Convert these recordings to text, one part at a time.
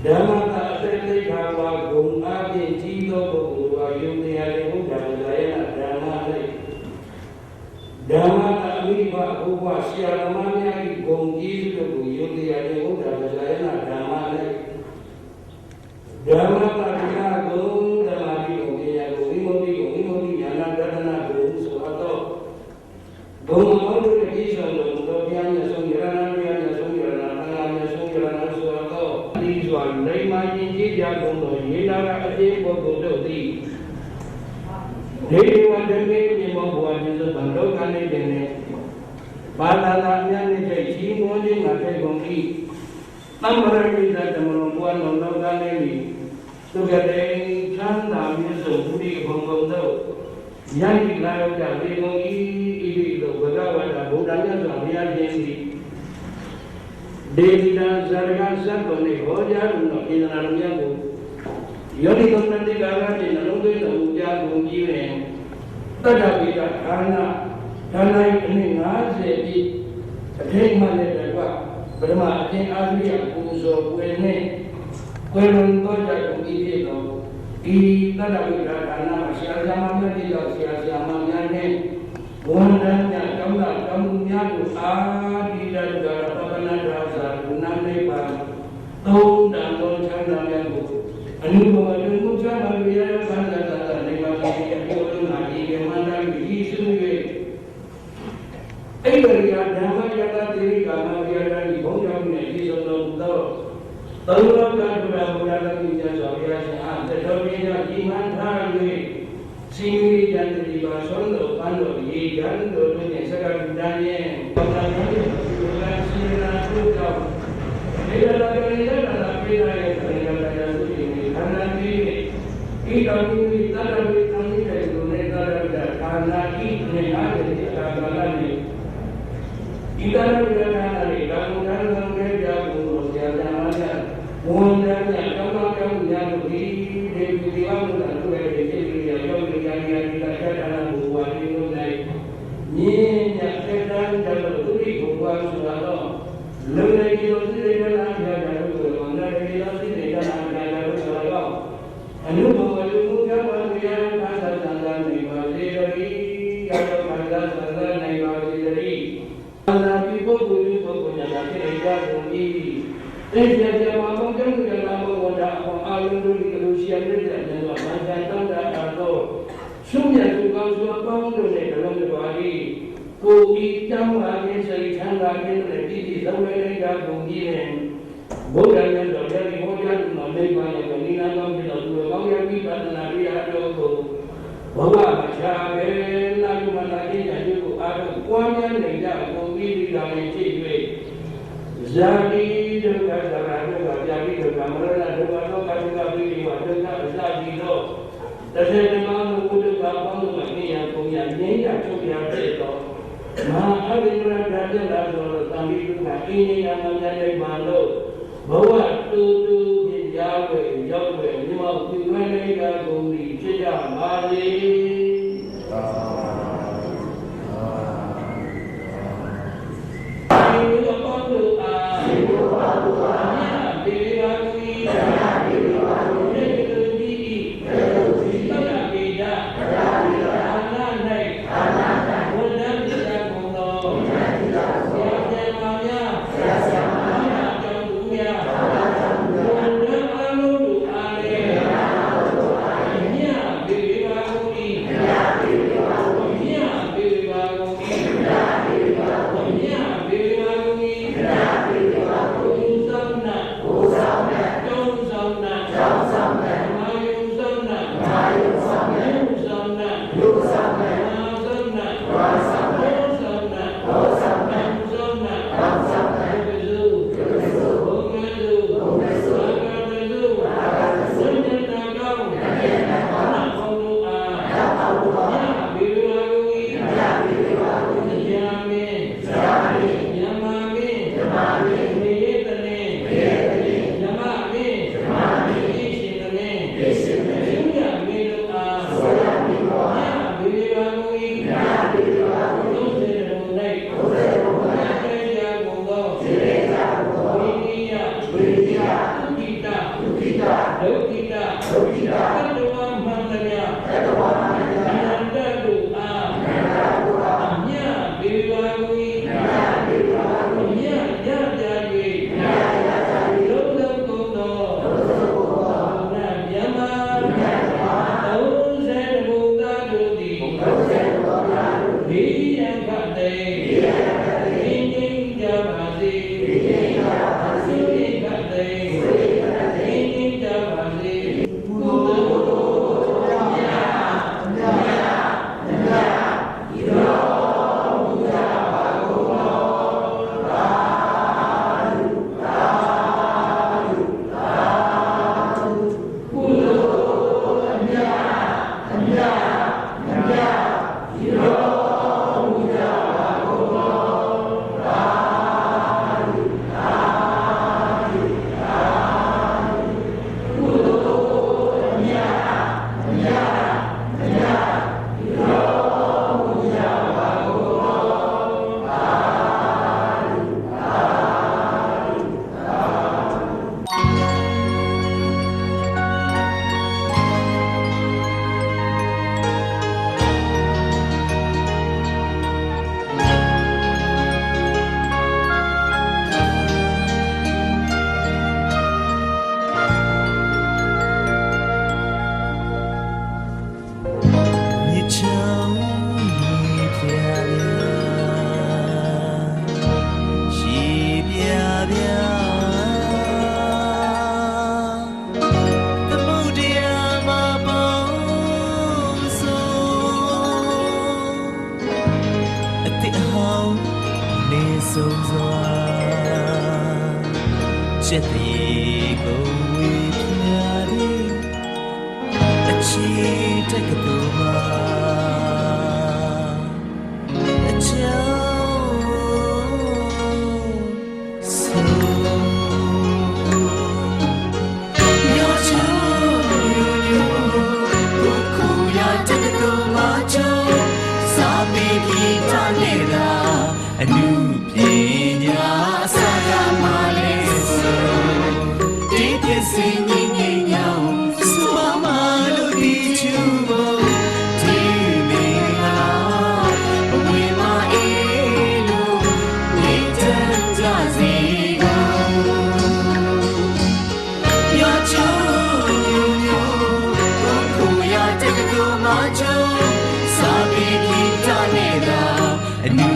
ဓမ္မတာအစိတ်သိက္ခာဝါဂုံအားဖြင့်ကြီးသောပုဂ္ဂိုလ်အားယုံတရားရဲ့ဘုရားတရားဓမ္မလေးဓမ္မတာအမိဘဘုရားဆရာသမားများ၏ဂုံကြီးတို့ကိုယုံတရားရဲ့ဘုရားတရားဓမ္မလေးဓမ္မတာတရားဂုံဓမ္မတိကိုဉာဏ်ကိုဝိမု တိကိုဝိမု တိဉာဏတဒနာကိုဆိုတော့ဘုံမောတို့ရဲ့ဤဆုံးတို့တော်ပြည့်ဆုံးရဟန်းများရဲ့ဆုံးရဟန်းများရဲ့ဆုံးရဟန်းဆိုတော့ဒီစွာလိမ္မာခြင်းကြီးပြကုန်သောယေနာကအတိပုဂ္ဂိုလ်တို့သည်ဒေဝတမေမြေမောဘဝခြင်းသောဘလောကနေပင်ဘာသာလာအများနဲ့ချိန်ကြီးမွန်းခြင်းငါပြေကုန်၏သမ္မာရိသဓမ္မလုံးဘဝလုံးလောကနေပြီသူကတဲ့ချမ်းသာမြတ်စွာဘုရားဘုံဘုံတို့ယန္တိလာရောက်ကြပြေကုန်၏ဣတိလိုဘဂဝတာဗုဒ္ဓမြတ်စွာဘုရားရှင်သည်ဒေဝိတာဇရကသတ်တော်နဲ့ဟောကြားတော်မူသောဣန္ဒြာမြတ်ကိုယောနိသောတတိကာရဖြင့်နှလုံးသွင်းတော်မူကြကုန်ပြီးတွင်တတ္တဝိကဌာနဌာန၏အနည်း50ပြည့်အထိတ်မှလည်းတကွပထမအကျဉ်းအားဖြင့်ပူဇော်ပွေနှင့်ကွယ်လွန်သောကြကုန်ပြီးဖြစ်သောဤတတ္တဝိကဌာနမှာဆရာဆရာမများတိတော်ဆရာဆရာမများနှင့်ဝန်ထမ်းများတောင်းတတောင်းများတို့အာဒီတတ္တပပနတ္တသာကုဏနိဗ္ဗာန်သုံးတန်သောချမ်းသာများကိုအနုဘောတုမူချမ်းသာရရသံသာသာနိဗ္ဗာန်ကိုအကျိုးလုံးနာဤကမန္တဤစု၍အိဗရိယဓမ္မယတတိကာမယတဤဘုံကြောင့်နဲ့ဤဆုံးသောသောသုံးလောကဘုရားဘုရားတိကျသောဘုရားရှင်အားတတော်ပြည့်ဤမှန်ထား၍စီမီတန်တိပါဆုံးသောပန်းတော်ဤဓာတ်တော်တွင်စကားတန်ရဲ့ဘာသာရေးဘုရားရှင်ရာထုတော်ဒေဝလာကေရတာပြေရရဲ့ခရိယာတရားစုရှင်ဤခန္ဓာကြီးဤတော်မူ၏တတ္တဝိသံဃိတဲ့လူနဲ့တတ္တဝိတာခန္ဓာဤနဲ့အားဖြင့်အခါကာလနဲ့ဤတတ္တဝိတာခန္ဓာနဲ့ဓမ္မဉာဏ်သံဃေပြာဘုံဆရာဇာမများဝန်ထမ်းများကောင်းကောင်းကောင်းများတို့ဒီဒေဝီဝါမှုတို့ရဲ့ဒီကိရိယာယောဂီယာယာဒီတခါတနာဘုရားဒီလို၌မြင်းမြတ်သက်တမ်းတော်သူရိဘုရားဆိုတော့လုံနေကြလို့စိတ်ရလာကြတယ်လို့ဝန်ထမ်းတွေလို့စိတ်ရလာကြတယ်လို့ဆိုတော့အနုဘဝလူမှုကဘာဝိယဘာသာသံဃာနေပါစေတည်းယောဂဘာသာသံဃာနေပါစေတည်းဘာသာပြုပုဂ္ဂိုလ်ပုဂ္ဂိုလ်များဖြစ်ကြကုန်၏သိကြကြပါဘုံကျမ်းကလာဘဝတာအာလုံတို့ဒီလိုရှိရတဲ့ဉာဏ်တော်ဘာသာတောင်းတာတော့ရှုမြတ်သူကောင်းစွာပေါင်းလို့နဲ့ဘလုံးတော်၏ကိုဤတမ်းပါခြင်းစိတ်ချမ်းသာခြင်းနဲ့ပြည်ပြည်သုံးလေးကြကုန်ပြီးနဲ့ဘုရားမြတ်တော်ရဲ့ဟောကြားသူမှာမိဘရဲ့ဗနိနာကောင်းဖြစ်တော်သူကောင်းရပြီးပါဒနာရိယာတော်ကိုဘဝမချာပဲနာယုမနာခြင်းညာပြုကိုအားထုတ်ပွားများနေကြကုန်ပြီးဒီတော်နဲ့ဖြစ်၍ဇာတိဒုက္ခသရဒုက္ခပြာတိဒုက္ခမရဏဒုက္ခသောကဒုက္ခပိဋိဝဒုက္ခအစတိသောတထေဓမ္မတို့ဘုဒ္ဓဘာပေါင်းတို့မှာနေရပုံရငြိမ်းရချုပ်ရတဲ့တော့မဟာအရိယရာဇလာသောသံဃိဒုက္ခအင်းဉာဏ်မှမြတ်နိဗ္ဗာန်လို့ဘဝတူတူဖြင့်ရောက်ွယ်ရောက်ွယ်မြတ်ပြုဝဲနေကြကုန်သည်ဖြစ်ကြပါစေ ကွေမြတ်ရကြ၍လုံးလုံးကုန်သောနတ်မြတ်မှာ30ဘုံသားတို့သည်ဒီယံခတ်တေဒီငိမ့်ကြပါစေသုရိခတ်တေဒီငိမ့်ကြပါစေကုသိုလ်ဆုံးစွာချက်တည်းကိုဝေဖြာသည်အချီတက်ကတူမှာအချောအနုပညာအစရမလေးဆိုဒီပစ္စည်းငင်းငင်းညောင်းစွာမလို့ဒီချူဖို့ဒီမင်္ဂလာဘဝမှာအေးလို့နေတတ်ကြစေရောချိုးညိုခုရတဲ့ကူမချိုးစာပေကြီးတနေတာအနု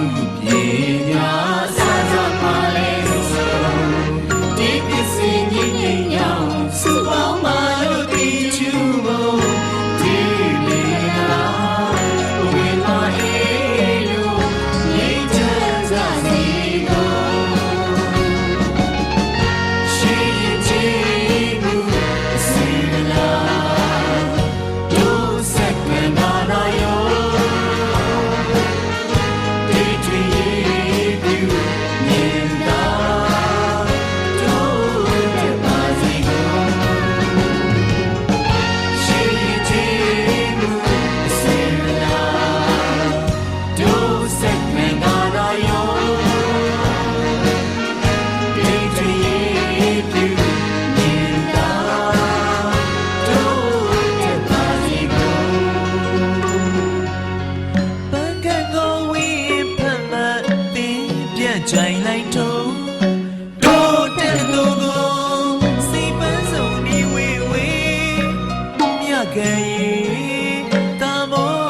ကြိုင်လိုက်တော့တို့တဲ့သူကိုစိတ်ပန်းစုံနေဝေဝေမြတ်ကလေးကာမော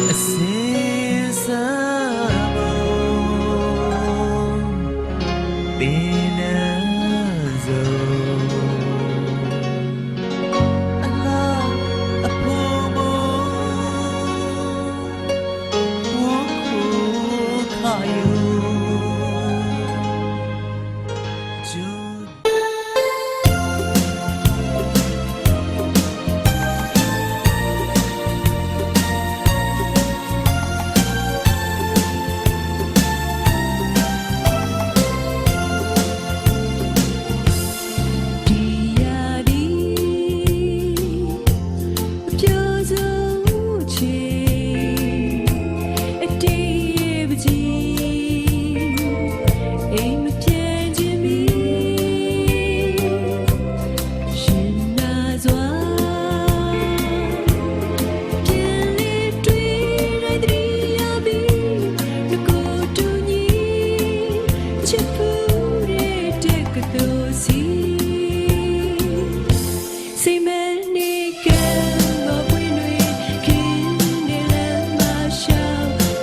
အစင်စားမောပင်နာဇောအလားအဖို့မောခါ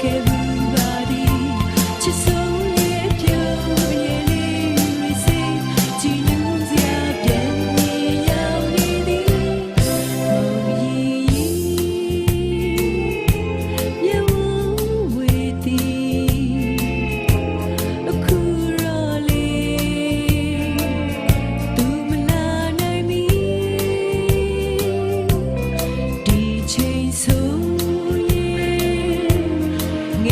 ခဲ့ဘူးပါသည်ချစ်ဆုံးရဲ့ပြောရဲ့လေးစိတ်ကြည်နူးစရာပြန်နေရောက်နေသည်မောင်ရီမြေဝဝေးသည်အခုတော့လေသူမလာနိုင်မီဒီချိန်ဆိုရင်င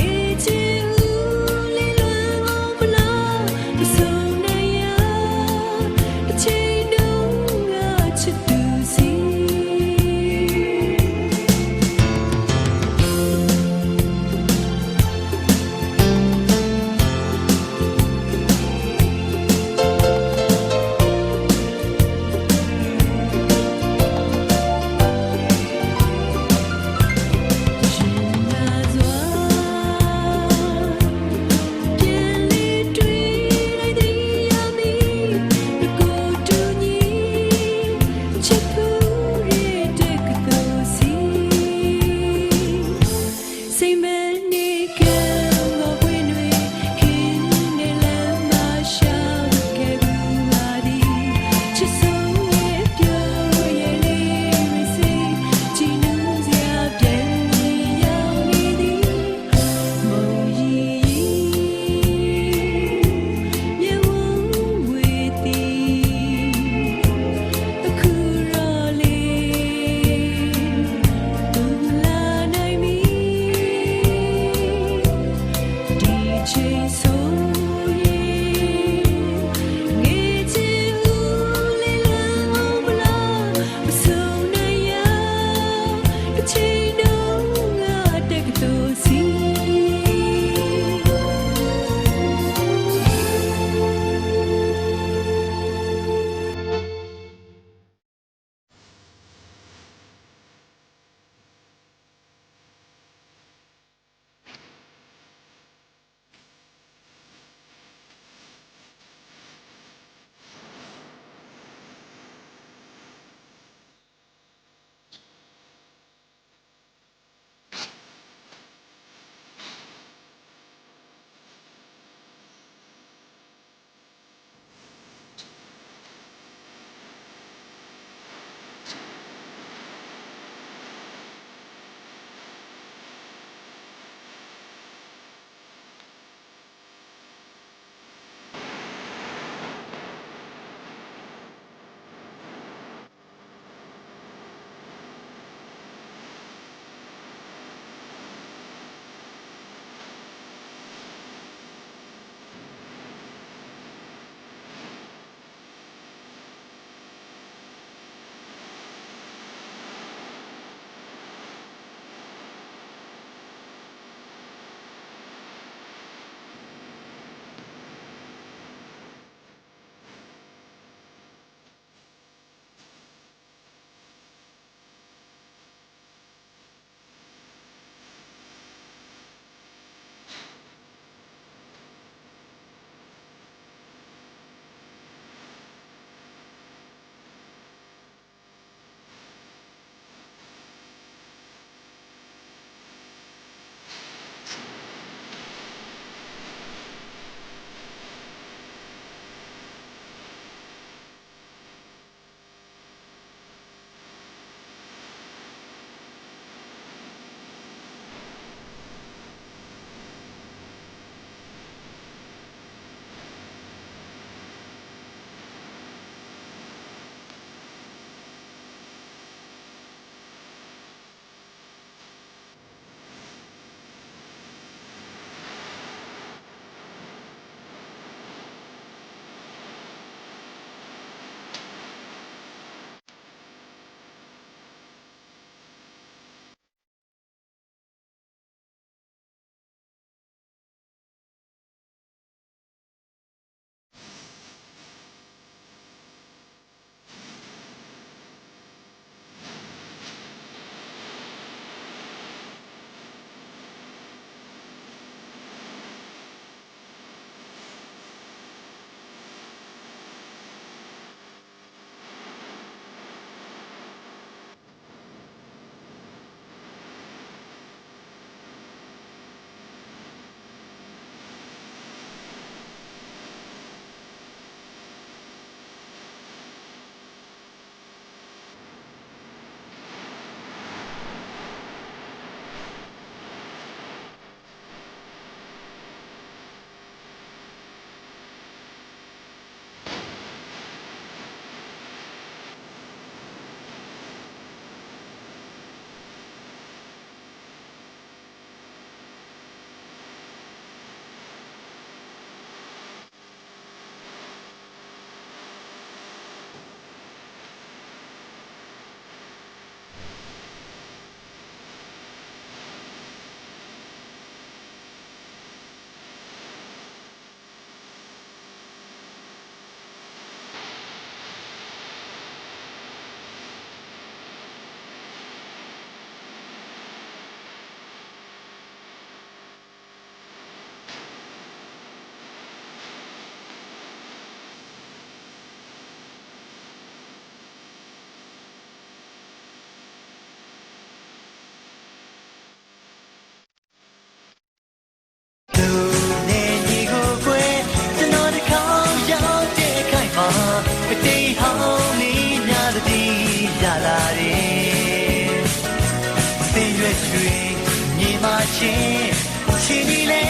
ချင်းဒီလေ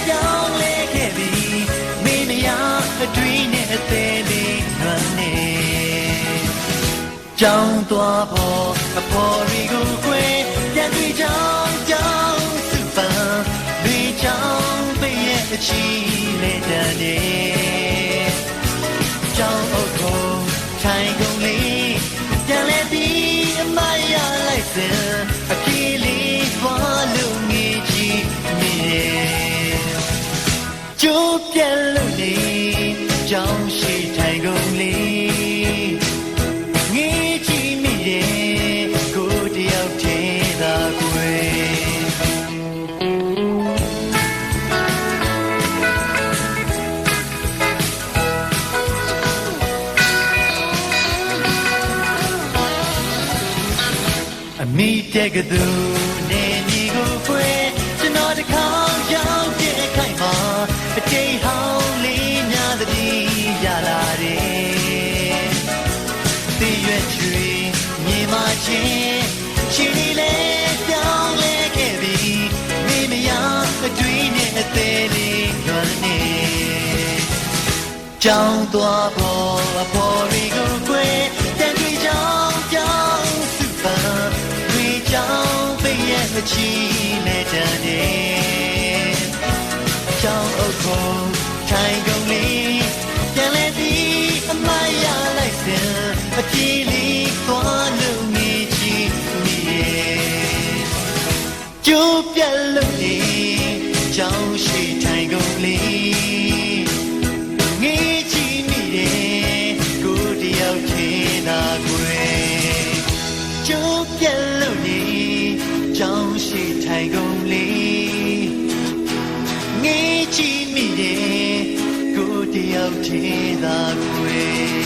ပြောင်းလဲခဲ့ပြီမင်းမရအတွင်းနဲ့အသေးလေးနှွမ်းနေကြောင်းသွားဖို့အပေါ်ရီကိုကွယ်ပြန်တွေ့ကြောင်းကြောင်းစုပန်းတွေကြောင်းပဲ့ရဲ့အချီလေးတန်နေကြောင်းအုပ်ကိုထိုင်ကုန်လေးပြန်လဲပြီးအမရလိုက်စင်အပြေးလေးသွားလို့ငေးကြည့်နေကျိုးပြက်လို့နေကြောင်းရှိထိုင်ကုန်လေးငေးကြည့်မိတယ်ကိုတယောက်တည်းသာကွယ်အမိတဲ့ကသူနေညီကိုကွယ်ကျွန်တော်တခါရောက်တဲ့ခိုင်မှာအတိတ်ဟောင်းလေးများသတိရလာတယ်သိရွက်ချွေမြင်မှချင်းချီလေပြောင်းလဲခဲ့ပြီမိမရအတွင်းနဲ့အသေးလေးညွှန်နေကြောင်းသွားဖို့အပေါ်ရီကိုကွယ်တန်တွေကြောင်းကြောင်းစုပန်းတွေကြောင်းပဲ့ရဲ့အချီနဲ့တန်နေကြောင်းအုပ်ကိုထိုင်ကုန်လေးပြန်လဲပြီးအမရလိုက်စင်အပြေးလေးသွားလို့ငေးကြည့်မိရဲ့ကျိုးပြက်လို့နေကြောင်းရှိထိုင်ကုန်လေးငေးကြည့်မိတယ်ကိုတယောက်ချင်းသာကွယ်ကျိုးပြက်လို့နေကြောင်းရှိထိုင်ကုန်လေးငေးကြည့်မိတယ်ကိုတယောက်ချင်းသာကွယ်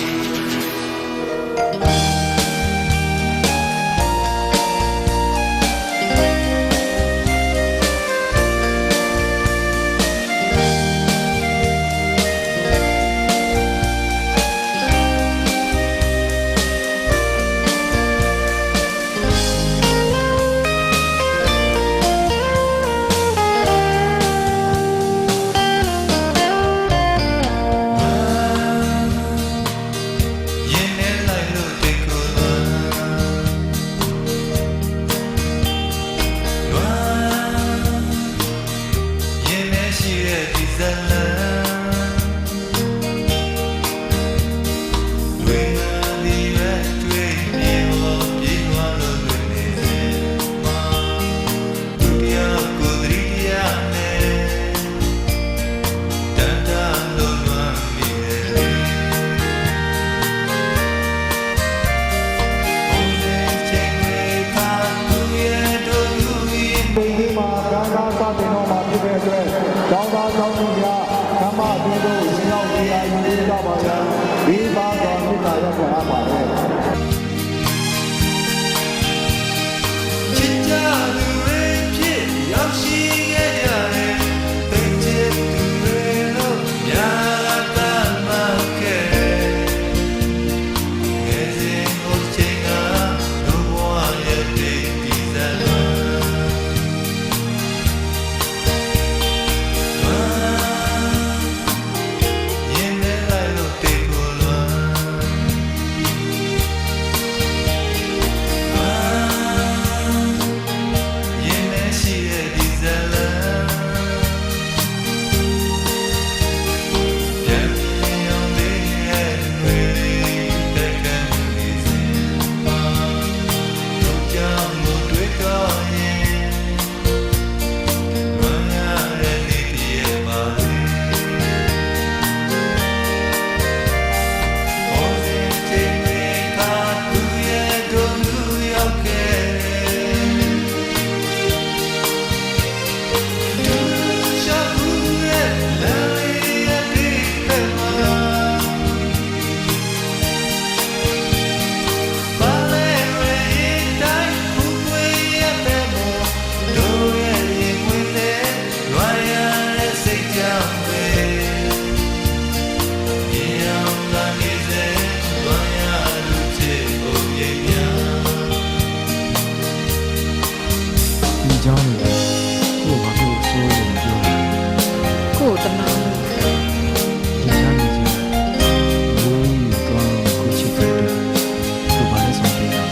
Zella တနာဒီချမ်းနေကြဘူးတော့ကိုချစ်တဲ့သူဘာလဲဆုံးတယ်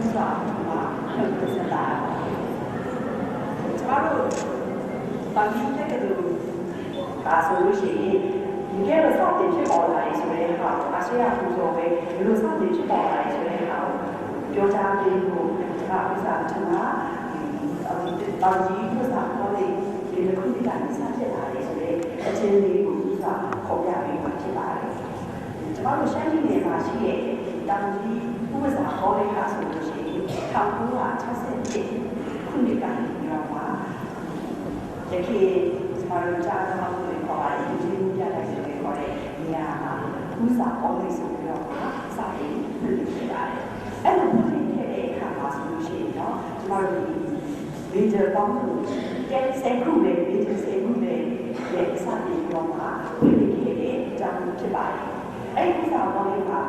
ဥစားမှာလုပ်စတာကျမတို့ပါတီတက်တဲ့လူကာဆိုလို့ရှိရင်ဒီကဲတော့စတင်ဖြစ်ပေါ်လာတယ်ဆိုတဲ့ဟာအာဆီယံပူဇော်ပဲဘယ်လိုစတင်ဖြစ်ပေါ်လာတယ်ဆိုတဲ့ဟာကိုပြောကြားပေးဖို့ကျမဥစားချင်တာပါတီဥစားခေါ်တဲ့ဒီလိုခုကနေစဖြစ်လာတယ်ဆိုတဲ့အချင်းလေးကိုဥစားခေါ်ပြပေးမှာဖြစ်ပါတယ်ကျမတို့ရှမ်းပြည်နယ်မှာရှိတဲ့တောင်ကြီးဥပစာဟောတဲ့ဟာဆိုလို့ရှိရင်1961ခုနှစ်ကနေပြီးတော့မှတကယ်ကျမတို့ကြားသမားတွေခေါ်ပါတယ်ဒီလိုပြလိုက်ဆိုပြီးခေါ်တဲ့နေရာမှာဥစာဟောလေးဆိုပြီးတော့မှစာရေးလုပ်နေပါတယ်အဲ့လိုလုပ်နေတဲ့အခါမှာဆိုလို့ရှိရင်တော့ကျမတို့ဒီ major ပေါင်းလို့10ခုပဲ major 10ခုပဲရဲ့စာရေးတော့မှဝင်နေတဲ့အကြောင်းဖြစ်ပါတယ်အဲ့ဒီစာပေါင်းလေးမှာ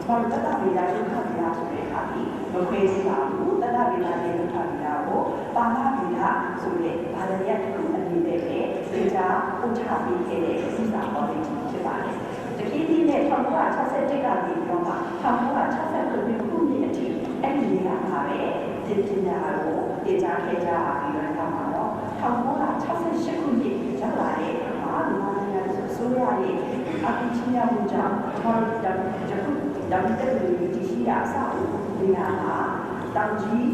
ကျွန်တော်တတဗေဒဒုက္ခဗေဒဆိုတဲ့အခါကြီးမခွဲစီပါဘူးတတဗေဒနဲ့ဒုက္ခဗေဒကိုပါဠိဗေဒဆိုတဲ့ဘာသာရပ်တစ်ခုအနေနဲ့ပဲသင်ကြားပို့ချပေးခဲ့တဲ့ဥစ္စာပေါင်းလေးဖြစ်ပါတယ်တတိယနဲ့1961ကနေတော့မှ1969ခုနှစ်အထိအဲ့ဒီနေရာမှာပဲသင်ကြားကိုသင်ကြားခဲ့ကြပြီးတော့မှတော့1968ခုနှစ်ရောက်လာတဲ့မြန်မာနိုင်ငံဆိုရရဲ့အပိချိယမှုကြောင့်ကျွန်တော်တို့ဒါပေမဲ့ဒီရှိရာအစားဒီနာမှာတောင်ကြီး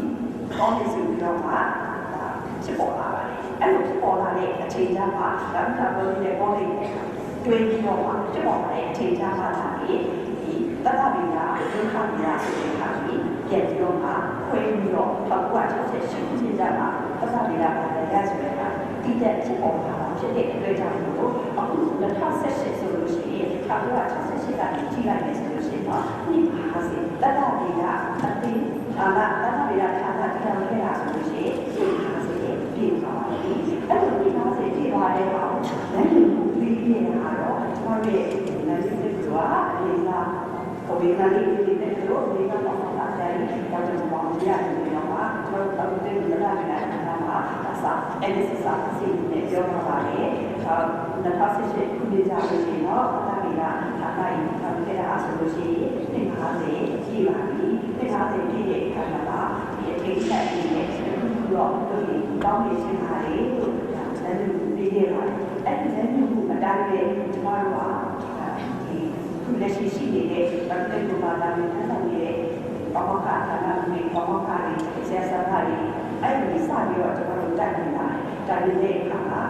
ကောင်းနေစီတော့မှဖြစ်ပေါ်လာပါတယ်အဲ့လိုဖြစ်ပေါ်လာတဲ့အချိန်ကျမှဒါမှမဟုတ်ဒီကောင်းနေတွေးပြီးတော့မှဖြစ်ပေါ်လာတဲ့အချိန်ကျမှလာပြီးဒီတတဗေဒဒုက္ခဗေဒဆိုတဲ့အခါကြီးပြန်ပြီးတော့မှခွဲပြီးတော့1968ခုနှစ်ကျမှတတဗေဒဘာသာရပ်ဆိုတဲ့အခါဒီတဲ့ဖြစ်ပေါ်လာတာဖြစ်တဲ့အတွက်ကြောင့်မို့အခု2018ဆိုလို့ရှိရင်1968ကနေကြည့်လိုက်မယ်ဆိုလို့ရှိရင်တော့ဒီ50တတဗေဒအသိအာမတတဗေဒဌာနတည်ထောင်ခဲ့တာဆိုလို့ရှိရင်ဒီ50ပြည့်သွားပါပြီအဲ့လိုဒီ50ပြည့်သွားတဲ့အောင်လည်းဒီပြည့်တာတော့ကျွန်တော်ရဲ့နိုင်ငံရေးတွေကလေးလာကိုယ်ကလည်းဒီနေ့တော့ဒီကတော့ပါတိုင်းတော့ကျွန်တော်ရတယ်ပြီးတော့မှကျွန်တော်တို့တဲ့လူလာနေတာမှာစာအဲ့ဒီစာစီနဲ့ပြောမှာပါလေ2018ခုနှစ်ကြာလို့ရှိရင်တော့တာဗေဒဌာနကြီးထောင်ခဲ့တာဆိုလို့ရှိရင်50ကြည့်ပါပြီ50ပြည့်တဲ့အခါမှာဒီအထိတ်ဆက်ပြီးတော့ဒီတောင်းနေရှင်းပါလေလို့လည်းပြီးခဲ့ပါတယ်အဲ့ဒီလည်းမျိုးအတိုင်းပဲကျွန်တော်တို့ကဒီခုလက်ရှိရှိနေတဲ့ဗတ်တဲ့ဘာသာတွေထပ်ဆောင်နေတဲ့ဘာမှကာထာနာတွေဘာမှကာတွေဆရာဆရာတွေအဲ့ဒီစပြီးတော့ကျွန်တော်တို့တက်နေတာတာရတဲ့အခါမှာ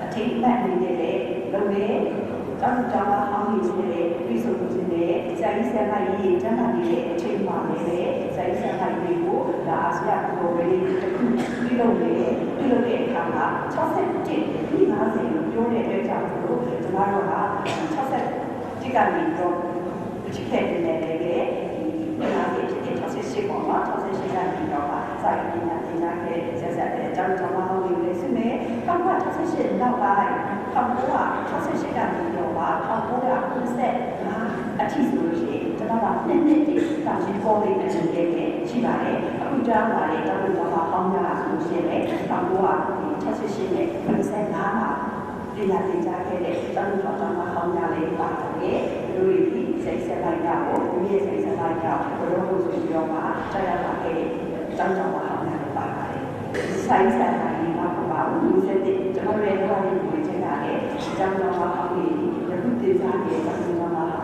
အထိတ်မဲ့နေတဲ့လုံနေတောင်းတောင်းဟောင်းနေနေတဲ့ပြည်စုံခြင်းနဲ့ဆရာကြီးဆရာမကြီးတန်းတာနေတဲ့အချိန်မှာလည်းဆရာကြီးဆရာမကြီးကိုဒါအာဆီယံကိုပဲတစ်ခုပြုလုပ်တဲ့အခါမှာ61ဒီ50ပြောတဲ့အတွက်ကြောင့်ကျွန်တော်တို့က60ကနေတော့ဖြစ်ခဲ့တဲ့လည်း50ပေါ့နော်68ကနေတော့စာရင်းနဲ့သင်ကြားခဲ့ဆက်ဆက်တဲ့အကြောင်းကြောင့်မှလို့လည်းစနေ1968နောက်ပိုင်း1968ကနေတော့1995အထိဆိုလို့ရှိရင်ကျွန်တော်ကနှစ်တည်းစာရင်းပေါ်လေးနဲ့တင်ခဲ့ရှိပါတယ်အခုကြားပါလေတောင်းတော့ဟောင်းရတာဆိုလို့ရှိရင်လည်း1968နဲ့55မှာဒီလာတင်ကြားခဲ့တဲ့တောင်းတော့ဟောင်းရလေးပါတယ်လူတွေစိတ်ဆက်လိုက်တာကိုဒီရဲ့စိတ်ဆက်လိုက်တာဘယ်လိုလို့ဆိုပြီးတော့မှကြားရပါခဲ့တောင်းတော့ဟောင်းရလေးပါတယ်ဆိုင်ဆိုင်တိုင်းမှာပါဘူးဒီစတဲ့ကျွန်တော်ရဲ့ဘာလို့ဒီချိန်လာလဲတောင်းတော့ဟောင်းရလေးဒီခုတင်ကြားခဲ့တောင်းတော့ဟောင်းရ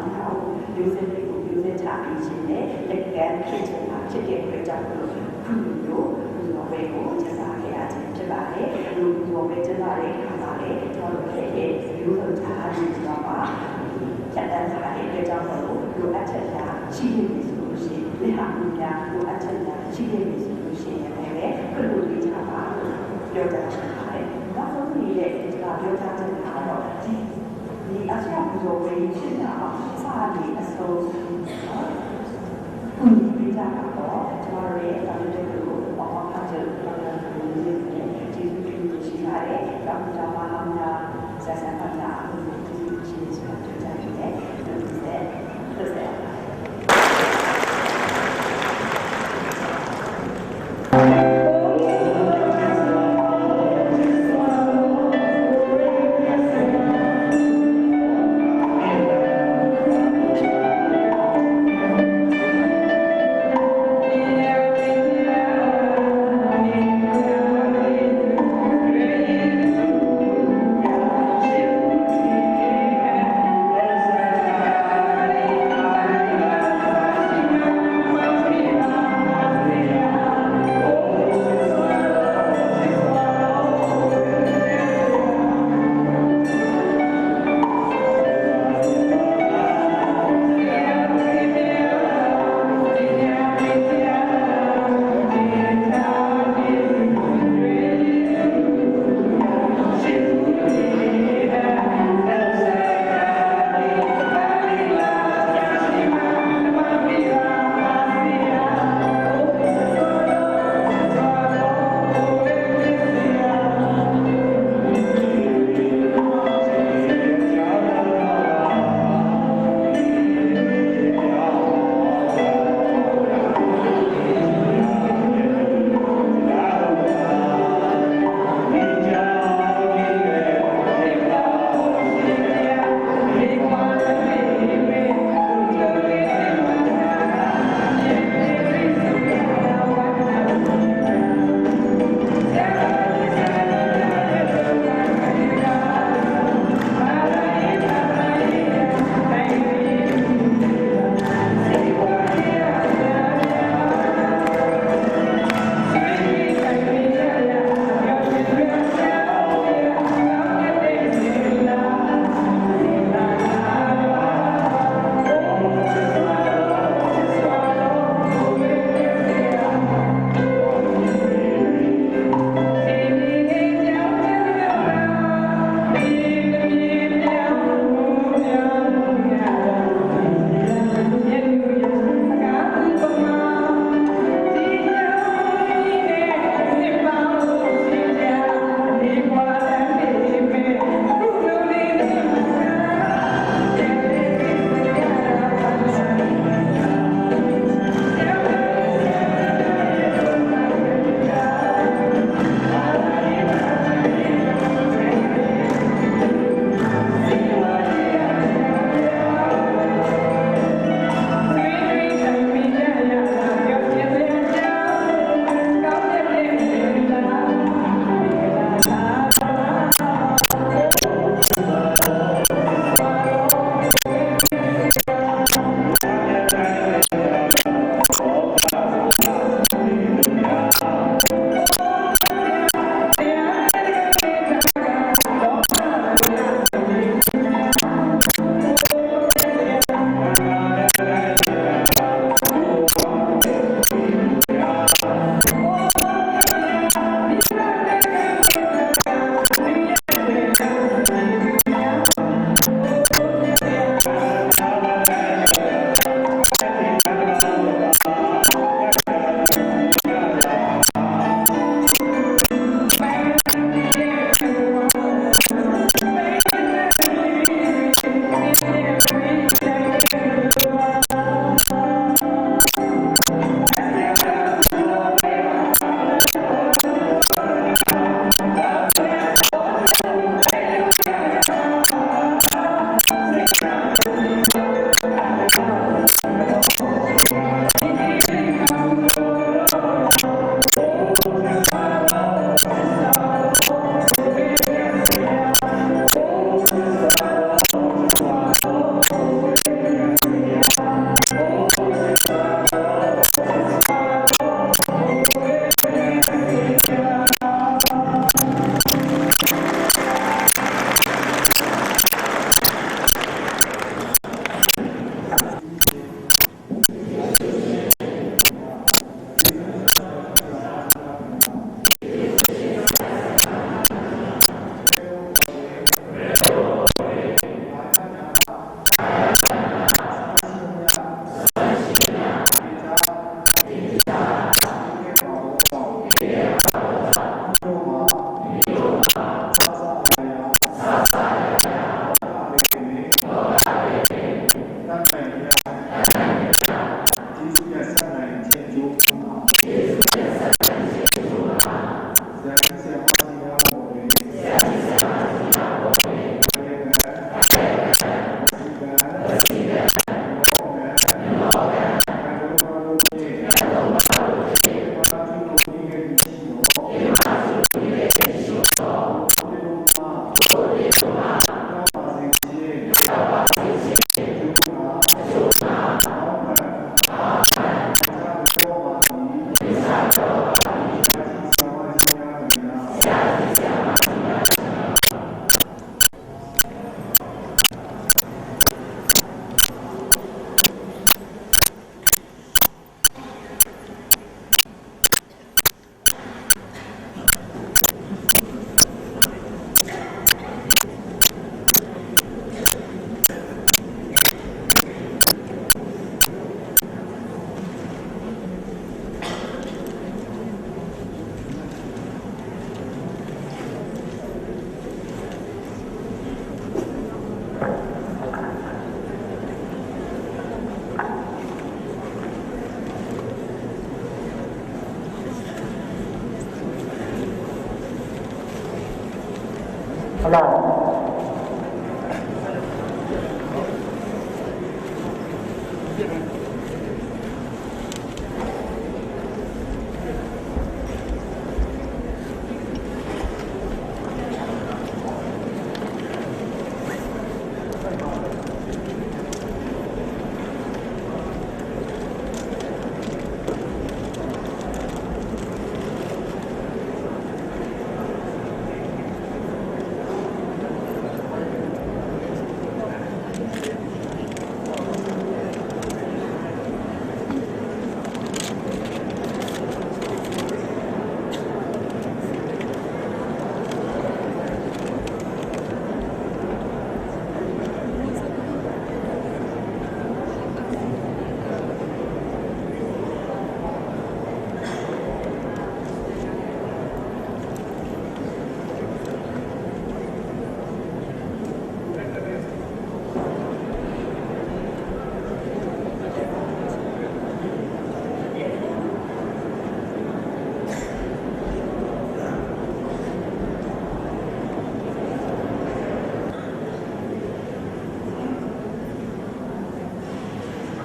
ဒီစတဲ့ကိုဒီစချပြီးရှင်နဲ့တကယ်ဖြစ်ချင်တာဖြစ်တဲ့အတွက်ကြောင့်ခုမျိုးဘယ်ကိုကျစားခဲ့ရခြင်းဖြစ်ပါတယ်လူတို့ပဲကျစားတဲ့ခါမှာလေကျွန်တော်တို့ရဲ့ရိုးစထားပြီးတော့ပါချက်တန်းထားတဲ့အတွက်ကြောင့်မို့လိုအပ်ချက်များရှိနေပြီဆိုလို့ရှိရင်ဒီဟာမျိုးများလိုအပ်ချက်များရှိနေပြီဆိုလို့ရှိရင်လည်းခုလိုလေးချပါပြောကြပါတယ်။နောက်ဆုံးနေတဲ့ကျွန်တော်ပြောကြတဲ့အခါတော့ဒီအစရပူဇော်ဝေးဖြစ်တာစာလေးအစုံဒီကြတာတော့ကျွန်တော်ရဲ့တာဝန်တွေကိုပေါ့ပေါ့ထားချက်လုပ်ရတဲ့ဒီလိုရှိပါတယ်။ဒါမှမဟုတ်ဆက်ဆက်ပါလား။ဒီလိုရှိနေတာတွေ့ကြတယ်။ဒါဆက် Hãy subscribe cho kênh Ghiền Mì Gõ để không bỏ lỡ ဟုတ်လား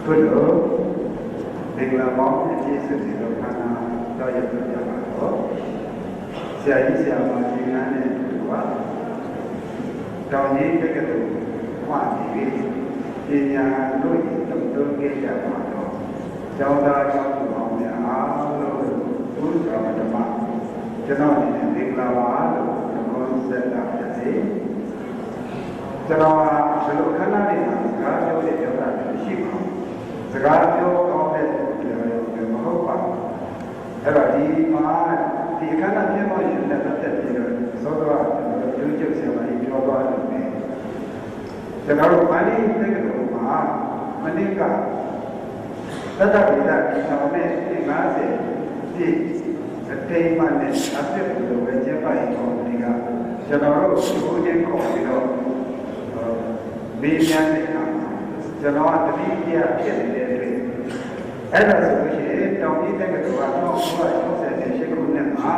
ဘုရားမင်္ဂလာပေါင်းပြည့်စုံတဲ့ခန္ဓာတော်ရပြကြပါတော့ဆရာကြီးဆရာမကြီးများနဲ့တူပါတောင်ကြီးတက္ကသိုလ်မှနေပြီးပညာတို့ဤတုံ့ပြန်ခဲ့ကြပါတော့ကျောင်းသားကျောင်းသူပေါင်းများအားလုံးဘုရားဓမ္မကျွန်တော်အနေနဲ့မင်္ဂလာပါလို့ပြောဆက်တာဖြစ်စေကျွန်တော်ဘယ်လိုခန္ဓာတွေမှာစကားပြောတဲ့ပြောတာရှိပါစကားပြောကောင်းတဲ့မဟုတ်ပါဘူးအဲ့တော့ဒီမှာဒီခန္ဓာပြည့်မောရှင်နဲ့ပတ်သက်ပြီးတော့သောတော်ကျိုးကျုပ်ဆရာမကြီးပြောသွားတယ်ကျွန်တော်တို့ပါဠိတက္ကသိုလ်မှာမနစ်ကသတ္တဝိဒဒီဆောင်နဲ့50ပြည့်အတိမ်မှနဲ့အပြည့်လိုပဲကျက်ပါရင်တော့ဒီကကျွန်တော်တို့ဘုရားခေါ်ပြီးတော့မေးမြန်းတဲ့အခါကျွန်တော်ကတတိယဖြစ်နေတဲ့အတွက်အဲ့ဒါဆိုလို့ရှိရင်တောင်ကြီးတက္ကသိုလ်က1968ခုနှစ်မှာ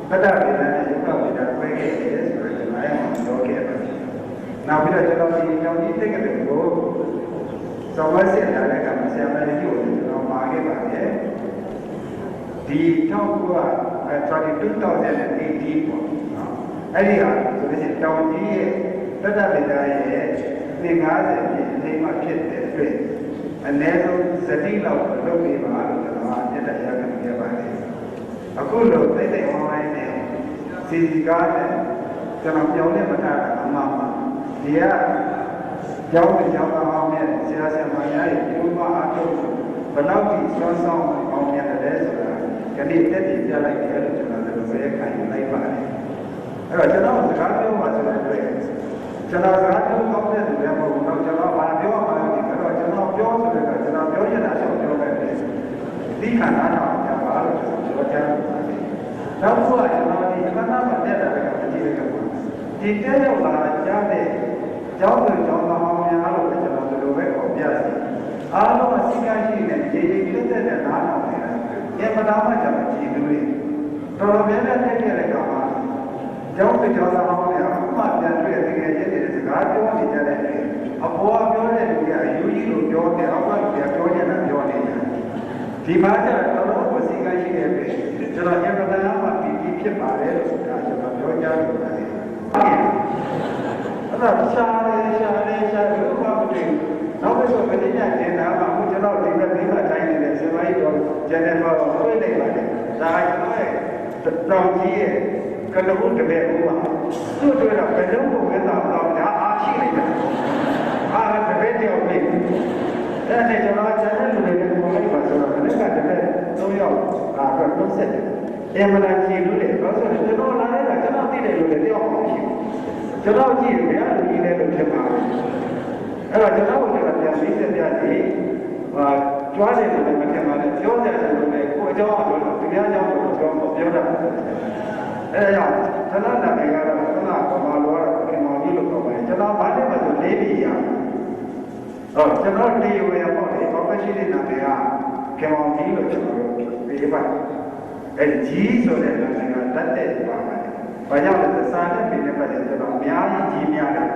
ပတ္တဗေဒနဲ့ယုတ်ဝိဒခွဲခဲ့တယ်ဆိုတော့ကျွန်တော်အဲ့မှာပြောခဲ့ပါတယ်။နောက်ပြီးတော့ကျွန်တော်ဒီတောင်ကြီးတက္ကသိုလ်ကိုဇော်ဝတ်ဆက်လာတဲ့ကဆရာမကြီးကိုကျွန်တော်မှာခဲ့ပါတယ်။ဒီ2018ပေါ့နော်အဲ့ဒီဟာဆိုလို့ရှိရင်တောင်ကြီးရဲ့ပတ္တဗေဒရဲ့50ပြည့်အထိမ်းမှဖြစ်တဲ့အတွက်အနည်းဆုံးဇတိလောက်လုပ်ပေးပါလို့ကျွန်တော်အမြတ်တရားခံခဲ့ပါတယ်။အခုလို့တိတ်တိတ်ဝိုင်းနဲ့စီစီကားနဲ့ကျွန်တော်ပြောင်းနေမှထားတာအမှန်ပါ။ဒီကကျောင်းအောင်နဲ့ဆရာဆရာမများရဲ့ဒီမှာအားထုတ်ဘယ်လောက်ကြီးစွမ်းဆောင်အောင်မြတ်တယ်ဆိုတာခဏတက်တည်ပြလိုက်တယ်လို့ကျွန်တော်လည်းပဲခံယူလိုက်ပါတယ်။အဲ့တော့ကျွန်တော်စကားပြောမှဆိုတဲ့အတွက်ကျွန်တော်စကားပြောကောင်းတဲ့လူလည်းမဟုတ်ဘူး။ကျွန်တော်ဘာပြောမှလည်းဒီကတော့ကျွန်တော်ပြောဆိုတဲ့ကကျွန်တော်ပြောချင်တာဆိုပြောပဲလေ။ဒီခန္ဓာတော်ကြပါလို့ကျွန်တော်ပြောချင်ပါတယ်။နောက်တစ်ခုကကျွန်တော်ဒီခန္ဓာမှာတက်တာကမကြည့်ရဘူး။ဒီတက်ရောက်လာကြားတဲ့ကျောင်းတော်ကျောင်းသားအောင်များလို့ကျွန်တော်ဒီလိုပဲခေါ်ပြစီ။အားလုံးအစိကရှိနေရေရေပြည့်တဲ့နားတော်နေတာ။အဲမနာမှကျွန်တော်ကြည့်လို့တော်တော်များများတက်ခဲ့တဲ့ကောင်ကကျောင်းတော်သားအောင်များအမှပြန်တွေ့တကယ်ချင်းတဲ့စကားပြောနေကြတဲ့အပေါ်ပြောတဲ့လူကအယူကြီးလို့ပြောတယ်အောက်ကလူကပြောနေတာပြောနေတာဒီမှာကျတော့တော်တော်စိကရှိတဲ့အတွက်ကျွန်တော်ညပဒနာမှာဒီဖြစ်ပါတယ်လို့ဆိုတာကျွန်တော်ပြောကြားလို့ပါတယ်အဲ့ဒါရှားလို့ဘာလို့လဲနောက်ပြီးတော့ဗတိညနေတာကအခုကျွန်တော်ဒီဘက်တိုင်းနေတဲ့ဇင်မိုင်းတော်ဂျန်နယ်မှာတွေ့နေပါတယ်ဒါကကျွန်တော်ရဲ့တောင်ကြီးရဲ့ကနဦးတပည့်ဦးပါသူ့တွေ့တော့ဘယ်လိုပုံလဲတော့ဒါအားရှိနေတယ်အားတပည့်တယောက်နေအဲ့ဒါကျွန်တော်ဂျန်နယ်လူတွေနဲ့ပုံလိုက်ပါဆိုတော့ခဏကတပည့်3ယောက်တော့တုံးဆက်တယ်အမှန်တန်ကြည့်လို့လေဘာလို့ဆိုတော့ကျွန်တော်လာတဲ့ကကျွန်တော်သိတယ်လို့လေတယောက်မှမရှိဘူးကျွန်တော်ကြည့်တယ်ဗျာလူကြီးလည်းလို့ဖြစ်ပါမယ်အဲ့တော့ကျွန်တော်ကပြန်ပြီးဆက်ပြစီကြွားတယ်လို့လည်းမထင်ပါနဲ့ပြောကြတယ်လို့လည်းကိုယ်အကြောင်းအလို့သူများအကြောင်းကိုပြောတာအဲ့ဒါကြောင့်ကျွန်တော်နာမည်ကတော့ခဏဗမာလိုကတော့ခင်မောင်ကြီးလို့ပြောပါတယ်ကျွန်တော်ဘာနဲ့မှဆို၄ပြည်ရဟုတ်ကျွန်တော်ဒီဝေပေါ့လေ professional နာမည်ကခင်မောင်ကြီးလို့ကျွန်တော်ပြောပါတယ်အဲ့ကြီးဆိုတဲ့နာမည်ကတတ်တဲ့ပါပါတယ် ဘာကြောင့်လဲစာနဲ့ပြင်တဲ့ပတ်သက်ဆိုတော့အများကြီးများတယ်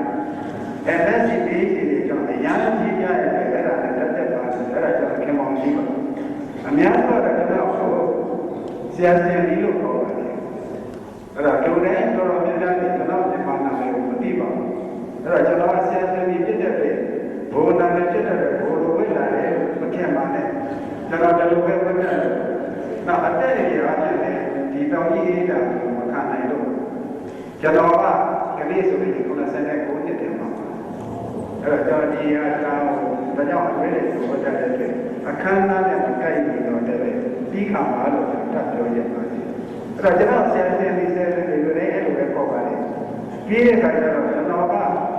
MSc PhD တွေကြောင့်အများကြီးများရဲ့အဲ့ဒါနဲ့တက်ပါဆိုအဲ့ဒါကြောင့်ခင်မောင်ကြီးပါအများဆုံးတော့ကျွန်တော်ဆရာဆရာကြီးလို့ခေါ်ပါတယ်အဲ့ဒါတို့လည်းတော်တော်များများကျွန်တော်မြန်မာနာမည်ကိုမသိပါဘူးအဲ့ဒါကျွန်တော်ဆရာဆရာကြီးဖြစ်တဲ့အတွက်ဘိုးနာမည်ဖြစ်တဲ့ဘိုးလိုဝိလာတယ်မခင်ပါနဲ့ကျွန်တော်ဒီလိုပဲပြောတယ်နောက်အတက်ရရဖြစ်တယ်ဒီတောင်ကြီးအေးတာမခံနိုင်လို့ကျွန်တော်ကလေးဆိုရင်99နှစ်တည်းမှာအဲ့တော့ဒီအကြောင်းဒါကြောင့်အတွေ့အကြုံဆိုတဲ့အတွက်အခမ်းအနားနဲ့မကိုက်ပြီးတော့တည်းပြီးခါမှာလို့ထပ်ပြောရပါတယ်အဲ့တော့ကျွန်တော်ဆရာဆရာကြီးဆရာတွေလည်းအဲ့လိုပဲခေါ်ပါတယ်ပြီးတဲ့အခါကျတော့ကျွန်တော်က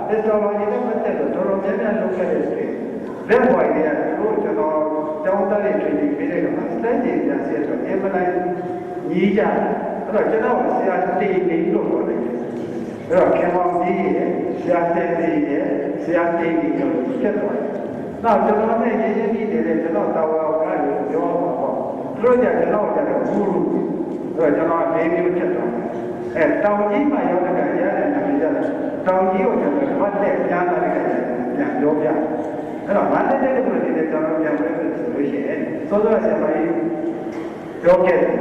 technology နဲ့ပတ်သက်လို့တော်တော်များများလုပ်ခဲ့တဲ့အတွက်လက်ဝိုင်းတွေကတို့ကျွန်တော်ကျောင်းသားတွေ training ပေးတဲ့အခါ stage တွေပြန်ဆရာဆိုအင်မတန်ညီးကြတယ်အဲ့တော့ကျွန်တော်ဆရာတေးနေလို့ပြောတယ်အဲ့တော့ခင်ဗျားကြီးရဲ့ဆရာတေးကြီးရဲ့ဆရာတေးကြီးတို့ဖြစ်သွားတယ်နောက်ကျွန်တော်နဲ့ရင်းနှီးနေတဲ့ကျွန်တော်တာဝန်ကလည်းပြောမှာပေါ့တို့ကြကျွန်တော်ကြတော့ဘူးလို့ကျွန်တော်ဒေးမျိုးဖြစ်သွားတယ်အဲတောင်ကြီးမှာရောက်တဲ့ကရတဲ့နာမည်ကြတယ်တောင်ကြီးကိုကျွန်တော်မှတ်တဲ့ကြားလာတဲ့ပြန်ပြောပြအဲ့တော့မန္တလေးကတို့ဒီကျွန်တော်ပြန်ပြောဆိုလို့ရှိရင်စောစောဆရာမကြီးပြောခဲ့တယ်